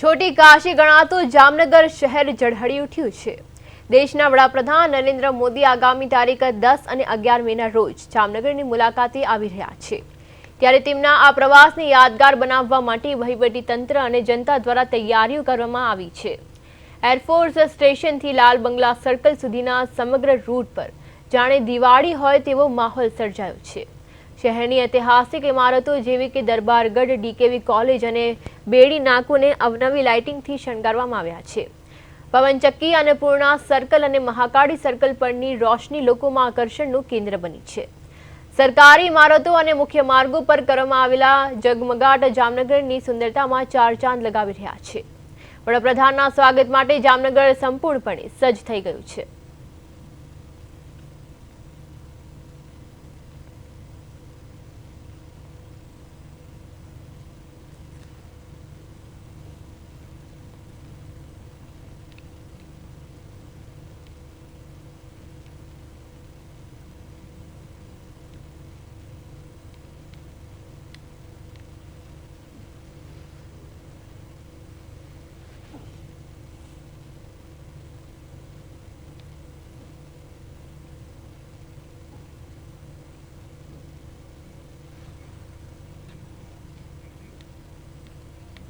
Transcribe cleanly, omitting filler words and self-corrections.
छोटी काशी गणाતું જામનગર શહેર ઝળહળી ઉઠ્યું છે। દેશના વડાપ્રધાન નરેન્દ્ર મોદી આગામી તારીખ 10 અને 11 મેના રોજ જામનગરની મુલાકાતે આવી રહ્યા છે। ત્યારે તેમના આ પ્રવાસને યાદગાર બનાવવા માટે વહીવટી તંત્ર અને જનતા દ્વારા તૈયારીઓ કરવામાં આવી છે। એરફોર્સ સ્ટેશનથી લાલ બંગલા સર્કલ સુધીના સમગ્ર રૂટ પર જાણે દિવાળી હોય તેવો માહોલ સર્જાયો છે। શહેરની ઐતિહાસિક ઇમારતો જેવી કે દરબારગઢ, ડીકેવી કોલેજ અને બેડી નાકોને અવનવી લાઇટિંગથી શણગારવામાં આવ્યા છે। પવનચક્કી, અન્નપૂર્ણા સર્કલ અને મહાકાળી સર્કલ પરની રોશની લોકોમાં આકર્ષણનું કેન્દ્ર બની છે। સરકારી ઇમારતો અને મુખ્ય માર્ગો પર કરવામાં આવેલા ઝગમગાટ જામનગરની સુંદરતામાં ચાર ચાંદ લગાવી રહ્યા છે। વડાપ્રધાનના સ્વાગત માટે જામનગર સંપૂર્ણપણે સજ્જ થઈ ગયું છે।